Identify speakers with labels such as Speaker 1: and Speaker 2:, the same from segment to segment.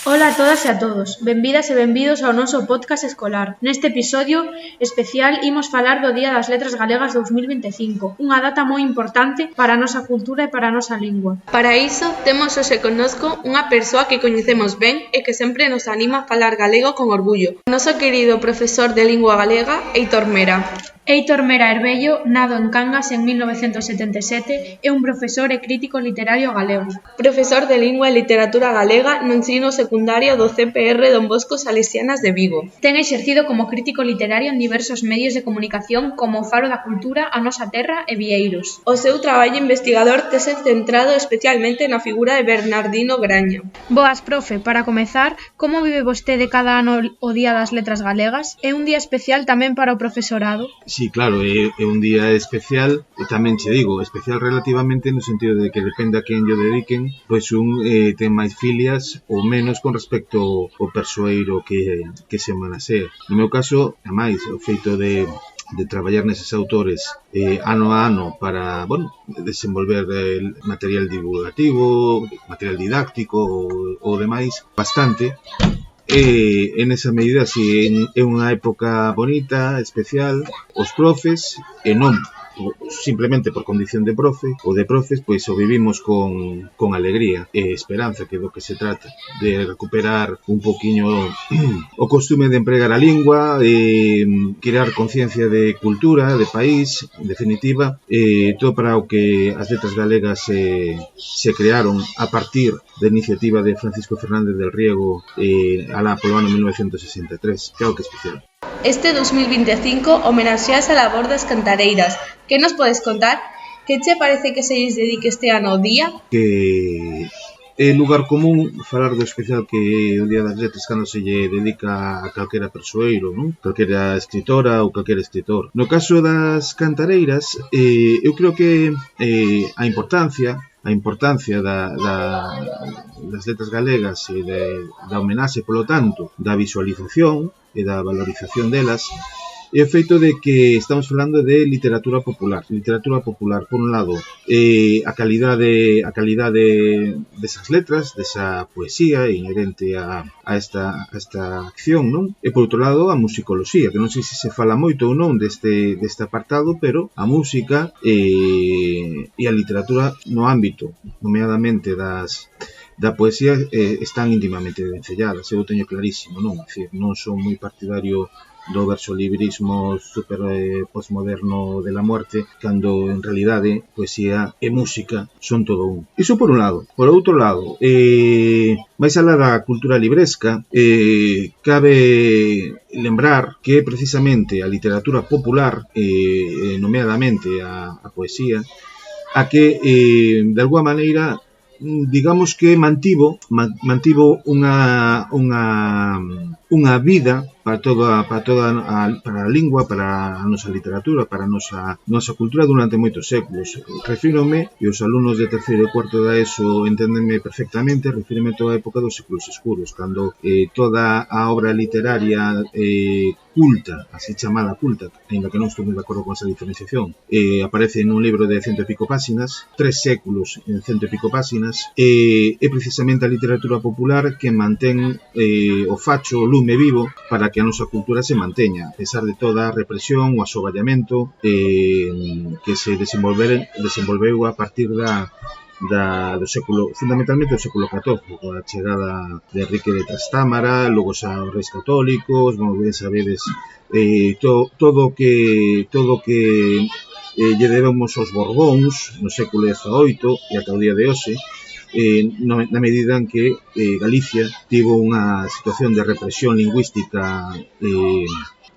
Speaker 1: Ola a todas e a todos, benvidas e benvidos ao noso podcast escolar. Neste episodio especial imos falar do Día das Letras Galegas 2025, unha data moi importante para a nosa cultura e para a nosa lingua.
Speaker 2: Para iso, temos hoxe connosco unha persoa que coñecemos ben e que sempre nos anima a falar galego con orgullo. O noso querido profesor de lingua galega, Heitor Mera.
Speaker 1: Heitor Mera Herbello, nado en Cangas en 1977, é un profesor e crítico literario galego.
Speaker 2: Profesor de Lingua e Literatura Galega no ensino secundario do CPR Don Bosco Salesianas de Vigo.
Speaker 1: Ten exercido como crítico literario en diversos medios de comunicación como o Faro da Cultura, A Nosa Terra e Vieiros.
Speaker 2: O seu traballo investigador tese centrado especialmente na figura de Bernardino Graña.
Speaker 1: Boas, profe, para comezar, como vive vostede cada ano o Día das Letras Galegas? É un día especial tamén para o profesorado?
Speaker 3: Sí, claro, é un día especial e tamén che digo, especial relativamente no sentido de que depende a quen lle dediquen, pois un ten máis filias ou menos con respecto ao persoeiro que se manasea. No meu caso, a máis, o feito de traballar neses autores ano a ano para, desenvolver material divulgativo, material didáctico ou demais, bastante. En esa medida, si é unha época bonita, especial, os profes, e non simplemente por condición de profe ou de profes, pois o vivimos con alegría e esperanza, que é do que se trata, de recuperar un poquinho o costume de empregar a lingua, crear conciencia de cultura, de país, en definitiva, todo para o que as letras galegas se crearon a partir da iniciativa de Francisco Fernández del Riego alá polo ano 1963, que é algo que é especial.
Speaker 2: Este 2025 homenaxeas a labor das cantareiras. Que nos podes contar? Que che parece que se lles dedique este ano o día?
Speaker 3: Que é lugar común falar do especial que é o Día das Letras cando se lle dedica a calquera persoeiro, non? Calquera escritora ou calquera escritor. No caso das cantareiras, eu creo que a importancia das letras galegas e da homenaxe, polo tanto, da visualización e da valorización delas, é o feito de que estamos falando de literatura popular. Literatura popular, por un lado, a calidade desas letras, desa poesía inherente a esta acción, non? E, por outro lado, a musicoloxía, que non sei se fala moito ou non deste apartado, pero a música e a literatura no ámbito, nomeadamente da poesía, están íntimamente vencelladas. Eu teño clarísimo, non? É dicir, non son moi partidario do versolibrismo super postmoderno de la muerte, cando en realidade poesía e música son todo un. Iso por un lado. Por outro lado, máis alá da cultura libresca, cabe lembrar que precisamente a literatura popular, nomeadamente a poesía, a que de alguma maneira digamos que mantivo unha vida para a lingua, para a nosa literatura, para a nosa cultura durante moitos séculos. Refírome, e os alumnos de terceiro e cuarto da ESO enténdenme perfectamente, refírome toda a época dos séculos escuros, cando toda a obra literaria culta, así chamada culta, ainda que non estou moi de acordo con esa diferenciación, aparece nun libro de 100 e pico páxinas, 3 séculos en 100 e pico páxinas, é precisamente a literatura popular que mantén o facho, o lume vivo, para que a nosa cultura se manteña, a pesar de toda a represión, o asoballamento que se desenvolveu a partir do século, fundamentalmente do século XIV, coa chegada de Enrique de Trastámara, logo xa os reis católicos, ben sabedes, todo o que lle debemos aos Borbóns no século XVIII e ata o día de hoxe, na medida en que Galicia tivo unha situación de represión lingüística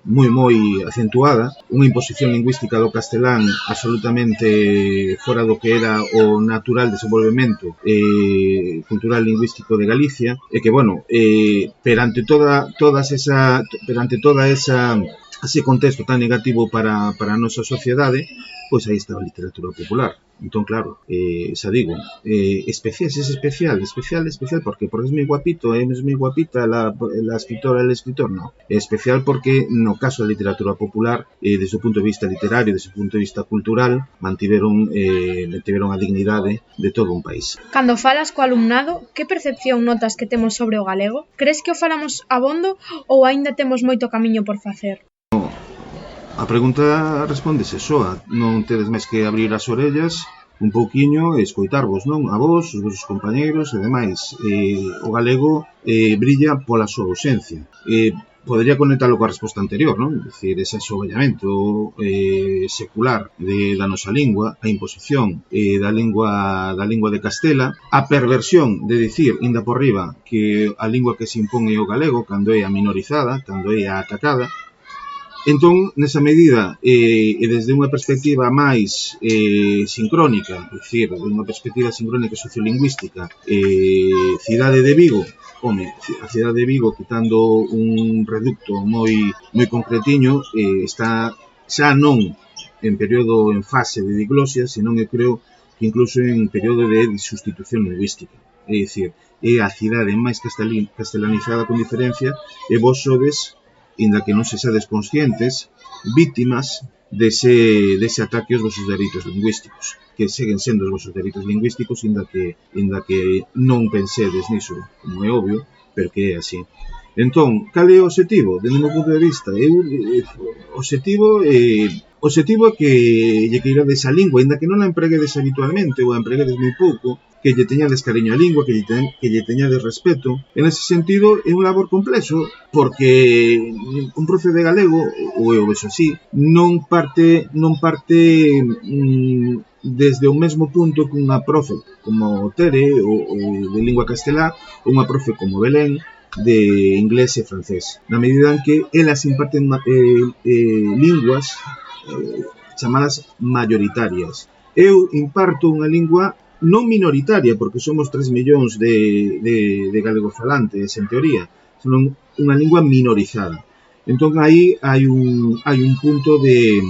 Speaker 3: moi acentuada, unha imposición lingüística do castelán absolutamente fora do que era o natural desenvolvemento cultural lingüístico de Galicia, e que, perante toda esa ese contexto tan negativo para a nosa sociedade, pois aí está a literatura popular. Entón, claro, xa digo, especial, porque es moi guapito, é moi guapita la escritora e el escritor, no. É especial porque, no caso da literatura popular, desde o punto de vista literario, desde o punto de vista cultural, mantiveron a dignidade de todo un país.
Speaker 1: Cando falas co alumnado, que percepción notas que temos sobre o galego? Crees que o falamos abondo ou aínda temos moito camiño por facer?
Speaker 3: A pregunta respóndese soa, non tedes máis que abrir as orellas un pouquiño e escoitarvos, non? A vos, os vosos compañeiros e demais. O galego brilla pola súa ausencia. Podería conectalo coa resposta anterior, non? É dicir, ese asoballamento secular da nosa lingua, a imposición da lingua de Castela, a perversión de dicir, inda por riba, que a lingua que se impón é o galego, cando é a minorizada, cando é a atacada. Entón, nesa medida, e desde unha perspectiva máis sincrónica, é dicir, unha perspectiva sincrónica sociolingüística, Cidade de Vigo, a Cidade de Vigo, quitando un reducto moi concretiño, está xa non en fase de diglosia, senón eu creo que incluso en período de sustitución lingüística. É dicir, é a cidade máis castelanizada con diferencia, e vos sodes, inda que non se sades conscientes, vítimas dese ataque aos vosos dereitos lingüísticos, que seguen sendo os vosos dereitos lingüísticos, inda que non pensedes niso, como é obvio, pero que é así. Entón, cal é o obxectivo? Dende o meu punto de vista, o obxectivo é que lle queirades a lingua, inda que non a empreguedes habitualmente ou a empreguedes moi pouco, que lle teñades cariño á lingua, que lle teñades respeto. En ese sentido, é un labor complexo, porque un profe de galego, ou eu vexo así, non parte desde o mesmo punto que unha profe como Tere, ou de lingua castelá, ou unha profe como Belén, de inglés e francés. Na medida en que elas imparten linguas chamadas mayoritarias. Eu imparto unha lingua non minoritaria, porque somos 3 millóns de galegofalantes, en teoría, senón unha lingua minorizada. Entón, aí hai un punto de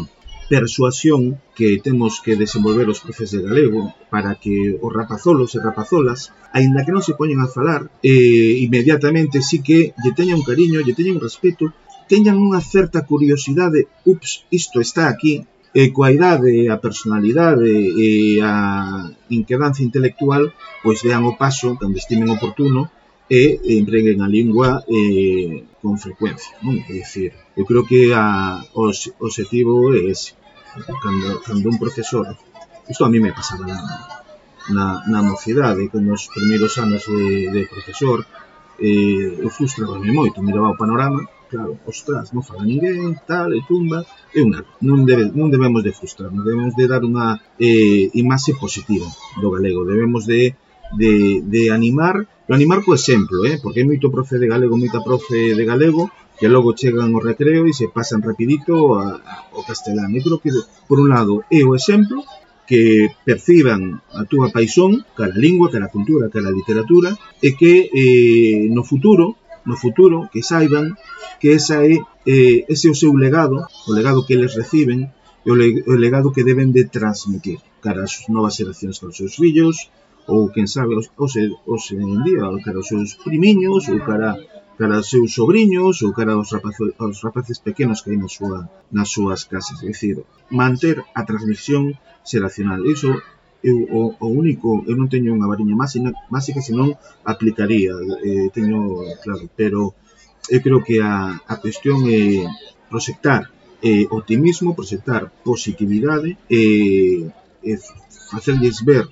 Speaker 3: persuasión que temos que desenvolver os profes de galego para que os rapazolos e rapazolas, aínda que non se poñen a falar, inmediatamente sí que lle teñan un cariño, lle teñan un respeto, teñan unha certa curiosidade, isto está aquí, e coa idade, a personalidade e a inquedancia intelectual, pois dean o paso, cando estimen oportuno, e empreguen a lingua con frecuencia, non? É dicir, eu creo que o obxectivo é ese. Cando un profesor, isto a mí me pasaba na mocidade, con os primeiros anos de profesor, eu frustraba-me moito, miraba o panorama, claro, ostras, non fala ninguén, tal, e tumba, é un erro. Non debemos de frustrarnos, debemos de dar unha imaxe positiva do galego, debemos de animar co exemplo, porque hai moito profe de galego, moita profe de galego, que logo chegan ao recreo e se pasan rapidito ao castelán. Eu creo que, por un lado, é o exemplo, que perciban a túa paixón cara a lingua, cara a cultura, cara a literatura, e que no futuro, que saiban que ese é o seu legado, o legado que eles reciben, e o legado que deben de transmitir cara as novas xeracións, cara os seus fillos, ou, quen sabe, hoxe en día, cara os seus primiños, ou cara aos seus sobriños, ou cara aos rapaces pequenos que hai nas súas casas. É dicir, manter a transmisión xeracional. Iso o único, eu non teño unha variña máxica, senón aplicaría, claro, pero eu creo que a cuestión é proxectar optimismo, proxectar positividade e facerlles ver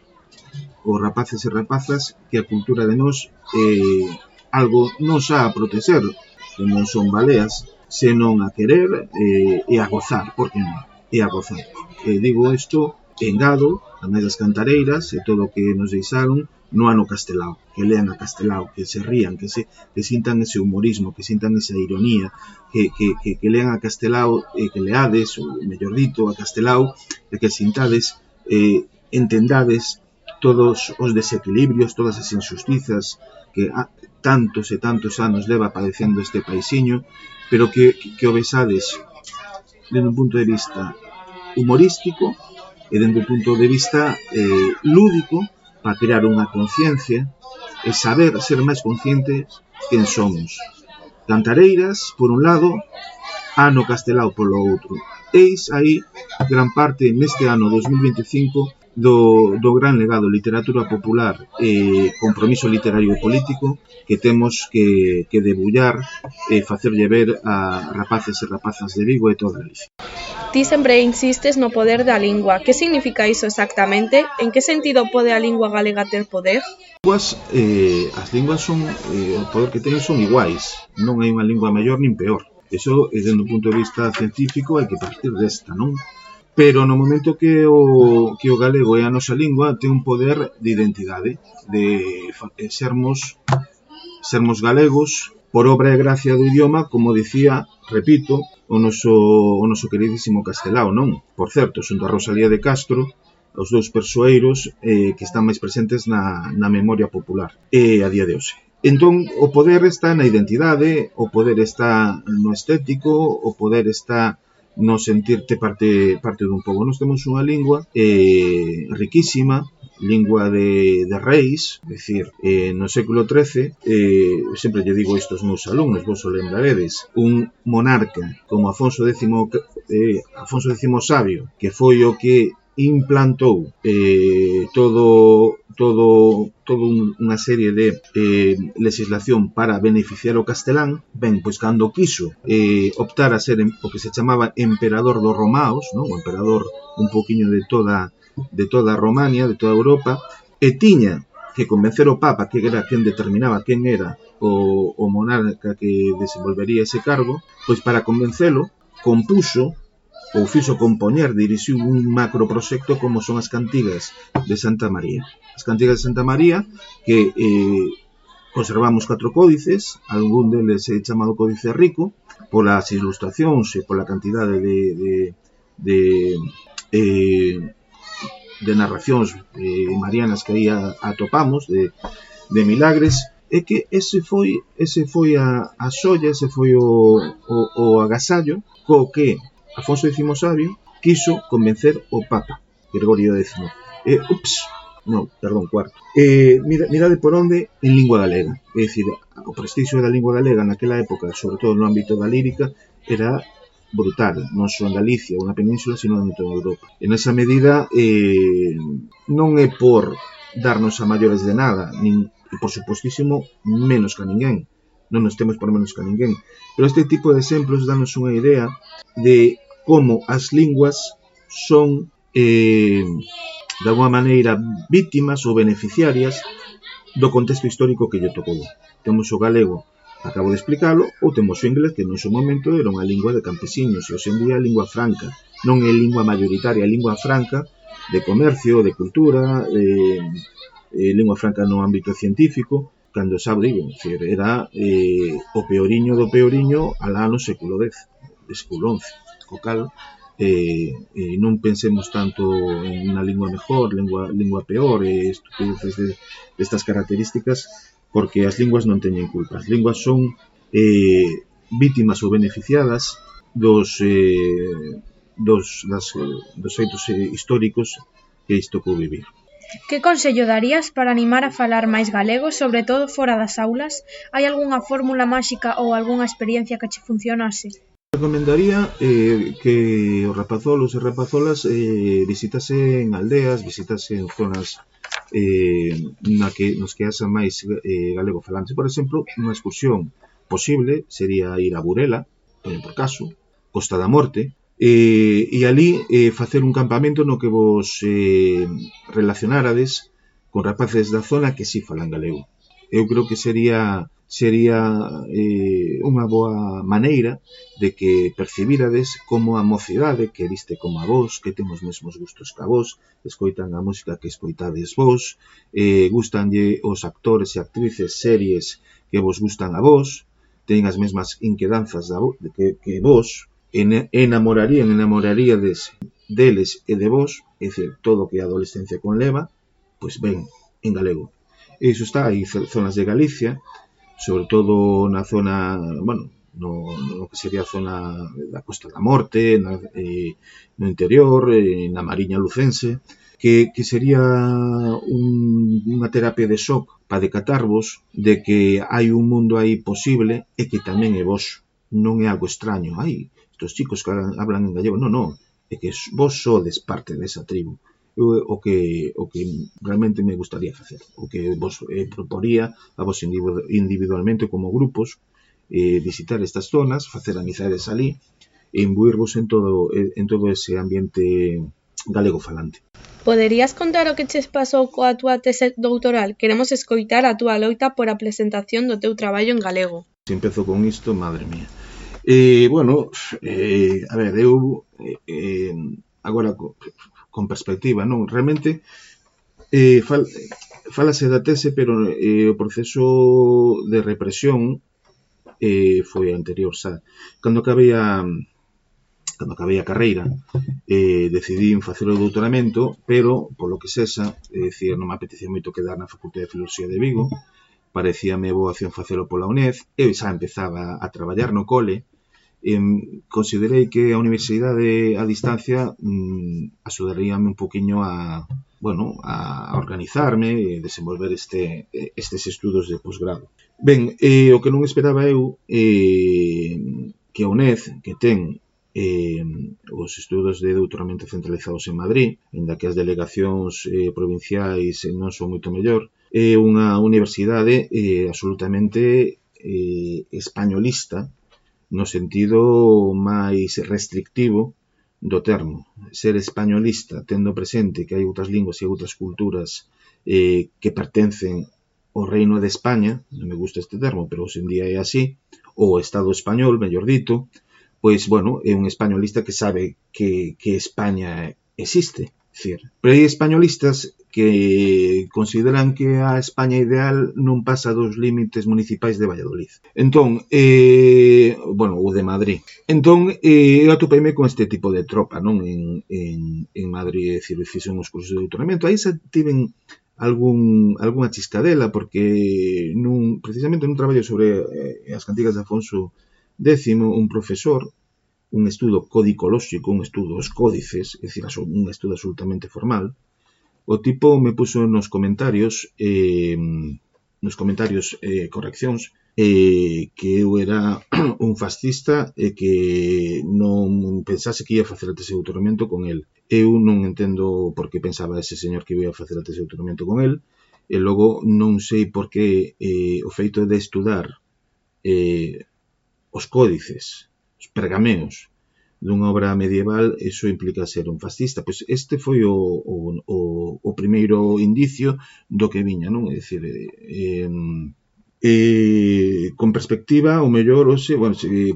Speaker 3: os rapaces e rapazas que a cultura de nós é algo non xa a proteger, que non son baleas, senón a querer e a gozar, porque non? E a gozar. Digo isto, engado, a máis das cantareiras e todo o que nos deixaron no ano castelao, que lean a castelao, que se rían, que sintan ese humorismo, que sintan esa ironía, que lean a castelao, que leades, ou mellor dito, a castelao, e que sintades, entendades todos os desequilibrios, todas as injustizas que tantos e tantos anos leva padecendo este paisiño, pero que o besades dende un punto de vista humorístico e dende un punto de vista lúdico para crear unha conciencia e saber ser máis conscientes quen somos. Cantareiras, por un lado, ano Castelao polo outro. Eis aí gran parte neste ano 2025 do gran legado de literatura popular e compromiso literario e político que temos que debullar e facerlle ver a rapaces e rapazas de Vigo e toda Galicia.
Speaker 2: Ti sempre insistes no poder da lingua. Que significa iso exactamente? En que sentido pode a lingua galega ter poder?
Speaker 3: As linguas son, o poder que teñen son iguais. Non hai unha lingua maior nin peor. Eso, desde un punto de vista científico, hai que partir desta, non? Pero no momento que o galego é a nosa lingua, ten un poder de identidade, de sermos galegos por obra e gracia do idioma, como dicía, repito, o noso queridísimo Castelao, non? Por certo, xunto a Rosalía de Castro, os dous persoeiros que están máis presentes na memoria popular a día de hoxe. Entón, o poder está na identidade, o poder está no estético, o poder está no sentirte parte dun pobo. Nós temos unha lingua riquísima, lingua de reis, é dicir, no século XIII, sempre lle digo isto aos meus alumnos, vos o lembraredes, un monarca como Afonso X Sabio, que foi o que implantou todo unha serie de legislación para beneficiar o castelán, ben, pois cando quiso optar a ser o que se chamaba emperador dos romaos, non? O emperador un poquinho de toda Romania, de toda Europa, e tiña que convencer o Papa, que era quen determinaba quen era o monarca que desenvolvería ese cargo, pois para convencelo compuxo ou fixo compoñer, dirixiu un macroproxecto como son as cantigas de Santa María. As cantigas de Santa María que conservamos 4 códices, algún deles é chamado Códice Rico, polas ilustracións e pola cantidade de narracións marianas que aí atopamos, de milagres, é que ese foi a xoia, ese foi o agasallo co que Afonso X Sabio quiso convencer o Papa Gregorio X. Cuarto. Mirade por onde en lingua galega. É dicir, o prestixio da lingua galega naquela época, sobre todo no ámbito da lírica, era brutal, non só en Galicia ou na península, sino en toda Europa. En esa medida, non é por darnos a maiores de nada, nin, por supostísimo, menos que a ninguén. Non nos temos por menos que a ninguén. Pero este tipo de exemplos danos unha idea de como as linguas son, de alguma maneira, vítimas ou beneficiarias do contexto histórico que lle tocou. Temos o galego, acabo de explicalo, ou temos o inglés, que no seu momento era unha lingua de campesiños, e hoxe en día é lingua franca. Non é lingua mayoritaria, é lingua franca de comercio, de cultura, lingua franca no ámbito científico, cando xa digo, era o peoriño do peoriño alá no século X, século XI. Co cal, non pensemos tanto en unha lingua mejor, lingua peor, estupideces destas características, porque as linguas non teñen culpa. As linguas son vítimas ou beneficiadas dos feitos históricos que isto tocou vivir.
Speaker 1: Que consello darías para animar a falar máis galego, sobre todo fora das aulas? Hai algunha fórmula máxica ou algunha experiencia que che funcionase?
Speaker 3: Recomendaría que os rapazolos e rapazolas visitasen aldeas, visitasen zonas nos que haxa máis galego falantes. Por exemplo, unha excursión posible sería ir a Burela, poño por caso, Costa da Morte, e ali facer un campamento no que vos relacionárades con rapaces da zona que si falan galego. Eu creo que sería unha boa maneira de que percibirades como a mocidade que viste como a vos, que ten os mesmos gustos que a vos, escoitan a música que escoitades vos, gustanlle os actores e actrices series que vos gustan a vos, ten as mesmas inquedanzas que vos, enamoraríades deles e de vos, é dicir, todo o que a adolescencia conleva, pois ben, en galego. E iso está, hai zonas de Galicia, sobre todo na zona, no que sería a zona da Costa da Morte, no interior, na Mariña Lucense, que sería unha terapia de shock para decatarvos de que hai un mundo aí posible e que tamén é voso. Non é algo extraño. Ai, estos chicos que hablan en gallego. Non, é que vos sodes parte desa tribu. O que realmente me gustaría facer. O que vos proporía a vos individualmente como grupos, visitar estas zonas, facer amizades ali e imbuirvos en todo ese ambiente galego falante.
Speaker 2: Poderías contar o que che pasou coa túa tese doutoral? Queremos escoitar a túa loita por a presentación do teu traballo en galego.
Speaker 3: Se empezo con isto, madre mía. A ver, eu agora con perspectiva, non? Realmente falase da tese, pero o proceso de represión foi anterior, xa. Cando acabei a carreira, decidí facer o doutoramento, pero, polo que sexa, non me apetecía moito quedar na Facultade de Filosofía de Vigo, parecíame boa opción facelo pola UNED, e xa empezaba a traballar no cole. Considerei que a universidade a distancia axudaríame un poquinho a organizarme e desenvolver estes estudos de posgrado. Ben, o que non esperaba eu que a UNED, que ten os estudos de doutoramento centralizados en Madrid, ainda que as delegacións provinciais non son moito mellor, é unha universidade absolutamente españolista no sentido máis restrictivo do termo. Ser españolista, tendo presente que hai outras linguas e outras culturas que pertencen ao Reino de España, non me gusta este termo, pero hoxe en día é así, ou Estado español, mellor dito, pois, é un españolista que sabe que España existe. Pero hai españolistas que consideran que a España ideal non pasa dos límites municipais de Valladolid. Entón, ou de Madrid. Entón, eu atopeime con este tipo de tropa, non? En Madrid, é dicir, fixen uns cursos de doutoramento. Aí xa tiven algunha chiscadela, porque precisamente nun traballo sobre as cantigas de Afonso X, un profesor, un estudo codicolóxico, un estudo dos códices, é dicir, un estudo absolutamente formal, o tipo me puso nos comentarios correccións, que eu era un fascista e que non pensase que ia facer a tese de doutoramento con el. Eu non entendo por que pensaba ese señor que ia facer a tese de doutoramento con el, e logo non sei por que o feito de estudar os códices, os pergamenos dunha obra medieval, iso implica ser un fascista. Pois este foi o primeiro indicio do que viña, non? É dicir, con perspectiva, o mellor, se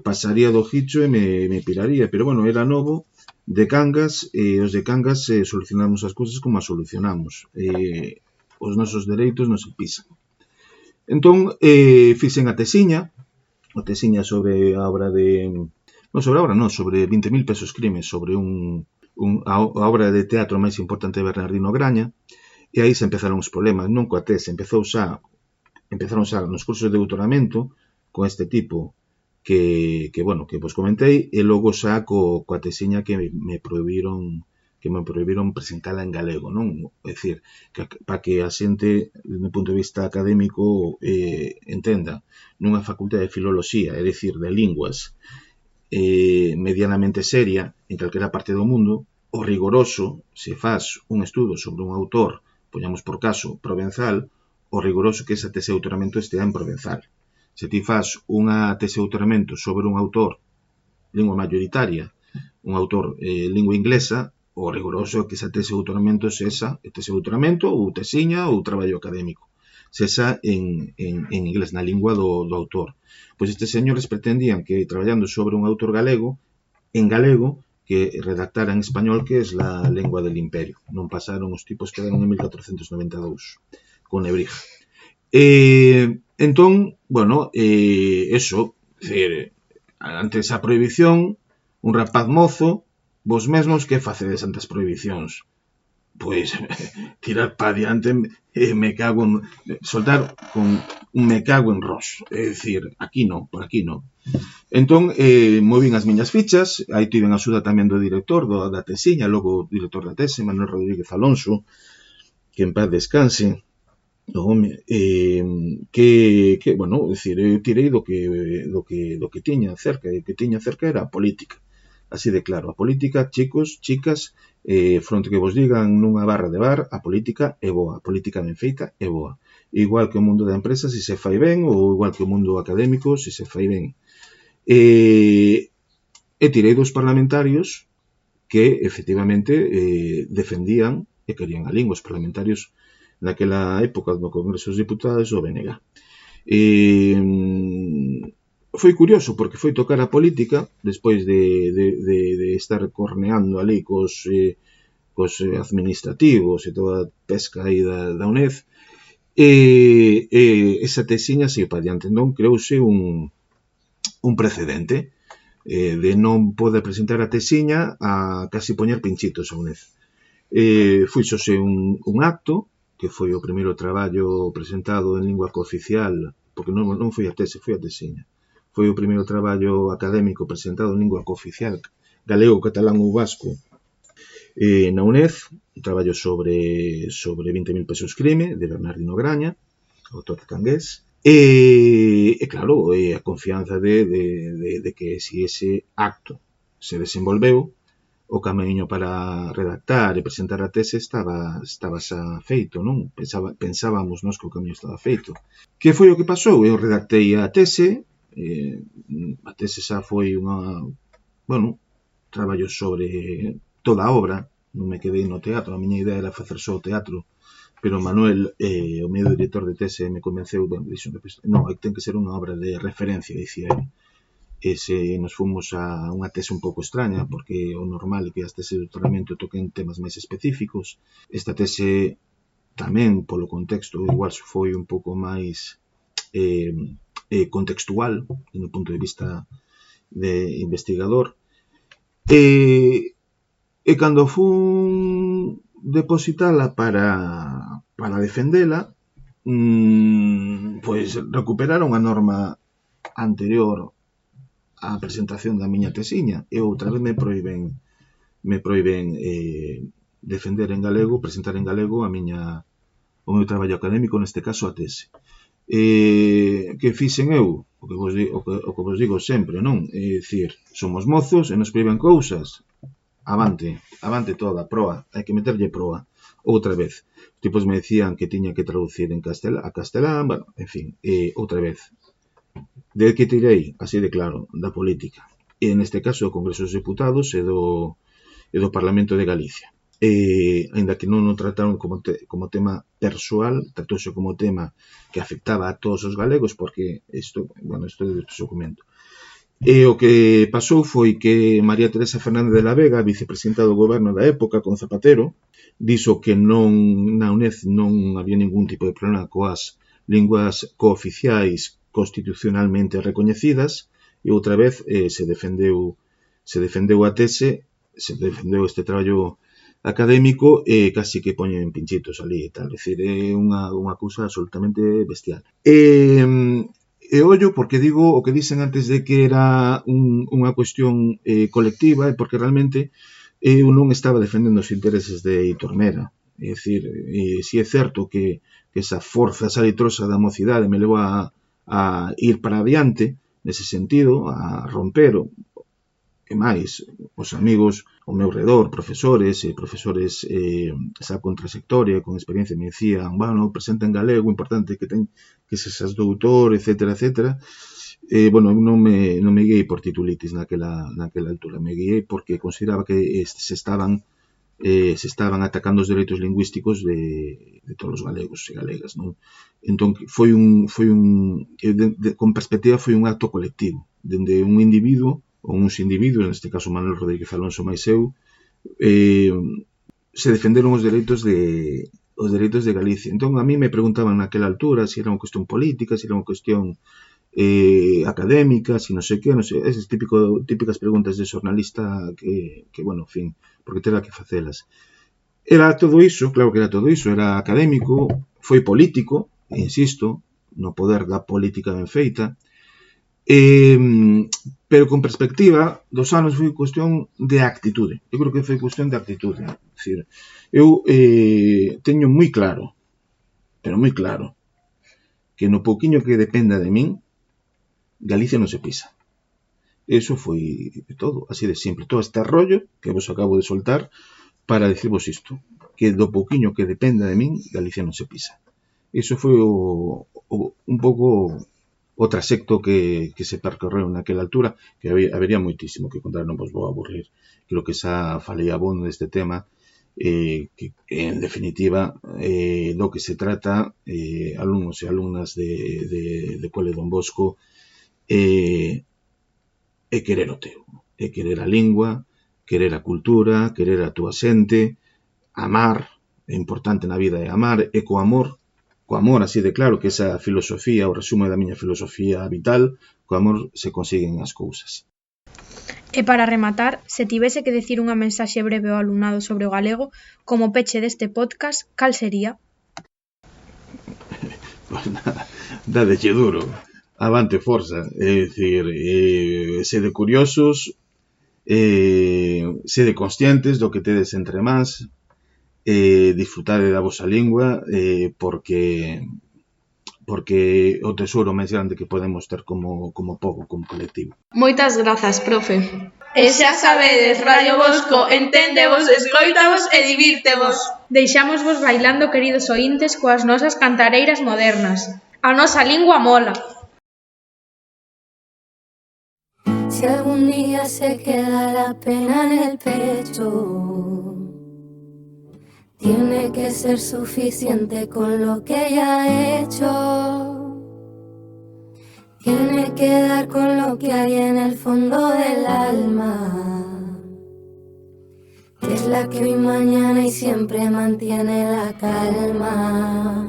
Speaker 3: pasaría do gicho e me piraría, pero, era novo, de Cangas, e os de Cangas solucionamos as cousas como as solucionamos. Os nosos dereitos non se pisan. Entón, fixen a tesiña sobre a obra de... sobre 20.000 pesos crimes, sobre a obra de teatro máis importante de Bernardino Graña, e aí se empezaron os problemas, non coa tese, empezaron xa nos cursos de doutoramento con este tipo que vos comentei, e logo xa coa tesiña que me prohibiron presentala en galego, non? É dicir, para que a xente, do punto de vista académico, entenda, nunha facultade de filoloxía, é dicir, de linguas, medianamente seria en calquera parte do mundo, o rigoroso, se faz un estudo sobre un autor, poñamos por caso, provenzal, o rigoroso que esa tese de doutoramento estea en provenzal. Se ti faz unha tese de doutoramento sobre un autor lingua mayoritaria, un autor lingua inglesa, o rigoroso é que esa tese de doutoramento sexa tese de doutoramento ou tesiña ou traballo académico, sexa en inglés, na lingua do autor. Pois estes señores pretendían que, traballando sobre un autor galego, en galego, que redactara en español, que é a lengua del imperio. Non pasaron os tipos que eran en 1492, con Nebrija. Entón, eso, antes a prohibición, un rapaz mozo, vos mesmos que facedes ante as prohibicións? Pois, tirar pa diante, me cago en... soltar me cago en Ros, é dicir, aquí non, por aquí non. Entón, movin as miñas fichas, aí tiven axuda tamén do director da tesiña, logo o director da tese, Manuel Rodríguez Alonso, que en paz descanse, que bueno, decir, eu tirei do que tiña cerca, e o que tiña cerca era a política. Así de claro, a política, chicos, chicas, fronte que vos digan nunha barra de bar, a política é boa, a política ben feita é boa. Igual que o mundo da empresa, se se fai ben, ou igual que o mundo académico, se se fai ben. E tirei dos parlamentarios que, efectivamente, defendían e querían a lingua. Os parlamentarios naquela época do Congreso dos Diputados, o BNG. Foi curioso, porque foi tocar a política, despois de estar corneando ali cos administrativos e toda a pesca aí da UNED, esa tesiña se pa diante. Entón, creouse un precedente de non poder presentar a tesiña a casi poñer pinchitos a UNED. Fixose un acto, que foi o primeiro traballo presentado en lingua cooficial, porque non foi a tese, foi a tesiña. Foi o primeiro traballo académico presentado en lingua cooficial, galego, catalán ou vasco, na UNED, un traballo sobre 20.000 pesos crime, de Bernardino Graña, autor de Cangués, e claro, a confianza de que si ese acto se desenvolveu, o camiño para redactar e presentar a tese estaba xa feito, non? Pensábamos nós que o camiño estaba feito. Que foi o que pasou? Eu redactei a tese xa foi traballo sobre toda a obra, non me quedei no teatro, a miña idea era facer só o teatro, pero Manuel, o meu director de tese, me convenceu, non, ten que ser unha obra de referencia, dicía ele. E se nos fomos a unha tese un pouco extraña, porque o normal é que as teses de doutoramento toquen temas máis específicos. Esta tese tamén, polo contexto, igual foi un pouco máis contextual, do punto de vista de investigador. E cando fun depositala para defendela, pois recuperaron a norma anterior a presentación da miña tesiña, e outra vez me proíben defender en galego, presentar en galego o meu traballo académico, neste caso a tese. Que fixen eu? O que vos digo sempre, non? É dicir, somos mozos e nos proíben cousas. Avante toda, proa, hai que meterlle proa. Outra vez, os tipos me decían que tiña que traducir a castelán, bueno, en fin, outra vez. De que tirei, así de claro, da política. E neste caso do Congreso dos Diputados e do Parlamento de Galicia. Ainda que non o trataron como tema persoal, tratouse como tema que afectaba a todos os galegos, porque isto é deste documento. E o que pasou foi que María Teresa Fernández de la Vega, vicepresidenta do goberno da época con Zapatero, dixo que na UNED non había ningún tipo de problema coas linguas cooficiais constitucionalmente recoñecidas, e outra vez se defendeu a tese, se defendeu este traballo académico e casi que poñen pinchitos ali e tal, é dicir, é unha cousa absolutamente bestial. E ollo, porque digo o que dicen antes de que era unha cuestión colectiva, é porque realmente eu non estaba defendendo os intereses de Heitor Mera, é dicir, si é certo que esa forza salitrosa da mocidade me levou a ir para adiante, nese sentido, a romper, e máis, os amigos ao meu redor, profesores xa con trayectoria, con experiencia, me dicían, bueno, presenta en galego, importante que sexas doutor, etcétera, etcétera. Non me guiei por titulitis naquela altura, me guiei porque consideraba que se estaban atacando os dereitos lingüísticos de todos os galegos e galegas, non? Entón, con perspectiva, foi un acto colectivo, dende un individuo, ou uns individuos, neste caso Manuel Rodríguez Alonso máis eu, se defenderon os dereitos de Galicia. Entón, a mí me preguntaban naquela altura se era unha cuestión política, se era unha cuestión académica, si non sei que, esas típicas preguntas de xornalista que, bueno, en fin, porque terá que facelas. Era todo iso, claro que era todo iso, era académico, foi político, insisto, no poder da política ben feita, pero con perspectiva dos anos foi cuestión de actitude. Eu creo que foi cuestión de actitude. É dicir, eu teño moi claro, pero moi claro, que no pouquiño que dependa de min, Galicia non se pisa. Eso foi todo, así de simple. Todo este rollo que vos acabo de soltar para dicirvos isto, que do pouquiño que dependa de min, Galicia non se pisa. Iso foi un pouco o trasecto que se percorreu naquela altura, que habería moitísimo que contar, non vos vou aburrir. Creo que xa falei abondo deste tema, que en definitiva do que se trata alumnos e alumnas de Cole Don Bosco é querer o teu, é querer a lingua, querer a cultura, querer a túa xente, amar, é importante na vida é amar, e co amor así de claro, que esa filosofía, o resumo da miña filosofía vital, co amor se consiguen as cousas.
Speaker 1: E para rematar, se tivese que decir unha mensaxe breve ao alumnado sobre o galego, como peche deste podcast, cal sería?
Speaker 3: Pois nada, dadeche duro, avante forza, é dicir, sede curiosos, sede conscientes do que tedes entre mans, disfrutade da vosa lingua, porque o tesouro máis grande que podemos ter como pobo, como colectivo.
Speaker 2: Moitas grazas, profe. E xa sabedes, Radio Bosco, enténdevos, escoitavos e divírtevos.
Speaker 1: Deixámosvos bailando, queridos ointes, coas nosas cantareiras modernas. A nosa lingua mola.
Speaker 4: Si algún día se queda la pena en el pecho, tiene que ser suficiente con lo que ya he hecho. Tiene que dar con lo que hay en el fondo del alma, que es la que hoy, mañana y siempre mantiene la calma.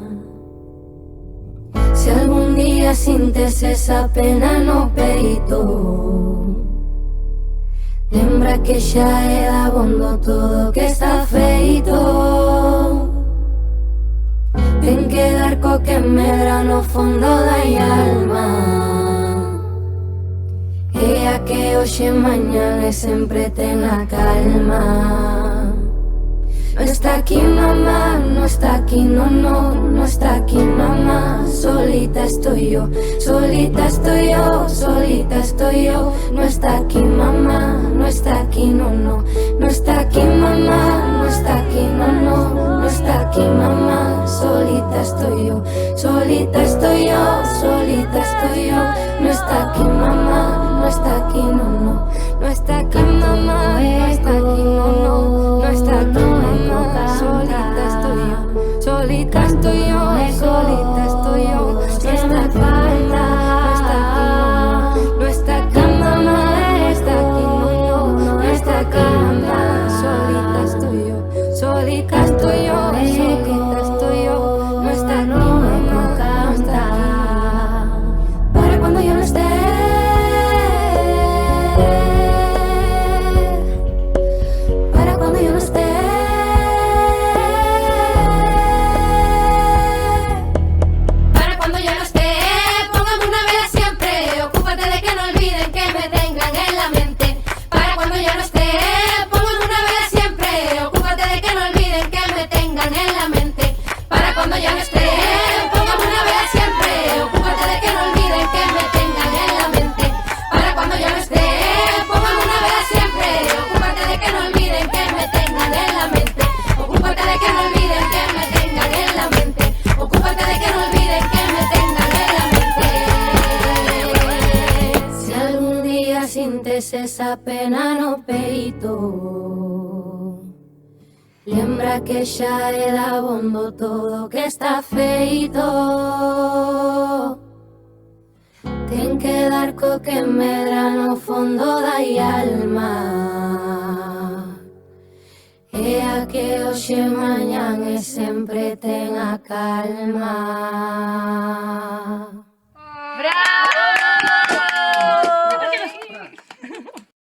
Speaker 4: Si algún día sientes esa pena no peito, lembra que xa é dabondo todo que está feito. Ten que dar co que medra no fondo da alma, e a que hoxe mañana sempre ten a calma. No está aquí mamá, no está aquí, no está aquí mamá. Solita estoy yo, solita estoy yo, solita estoy yo. No está aquí mamá, no está aquí, no está aquí mamá, no está aquí, no está aquí mamá. Solita estoy yo, solita estoy yo, solita estoy yo. No está aquí mamá, no está aquí, no está aquí mamá, no está aquí, no está aquí mamá. Solita estoy yo, solita estoy yo, solita estoy yo. No está aquí mamá, no está aquí mamá, está aquí, no está aquí mamá. Solita estoy yo, solita estoy yo, solita estoy yo. No está aquí mamá, canta para cuando yo no esté. Para cuando yo no esté. Para cuando yo no esté, póngame una vela siempre. Ocúpate de que no olviden que me tengan en la mente. Para cuando yo no esté, póngame una vela siempre. Ocúpate de que no olviden que me tengan en la mente. Para cuando yo no esté, póngame una vela siempre. Ocúpate de que no olviden que me tengan en la mente. Para cuando yo no esté, póngame una vela siempre. Ocúpate de que no olviden que me tengan en la mente. Ocúpate de que no olviden que me tengan en la mente. Ocúpate de que no olviden que me tengan en la mente. Si algún día sientes esa pena no peito, lembra que xa é dabondo todo que está feito. Ten que dar co que medra no fondo da alma, e a que hoxe mañán e sempre ten a calma.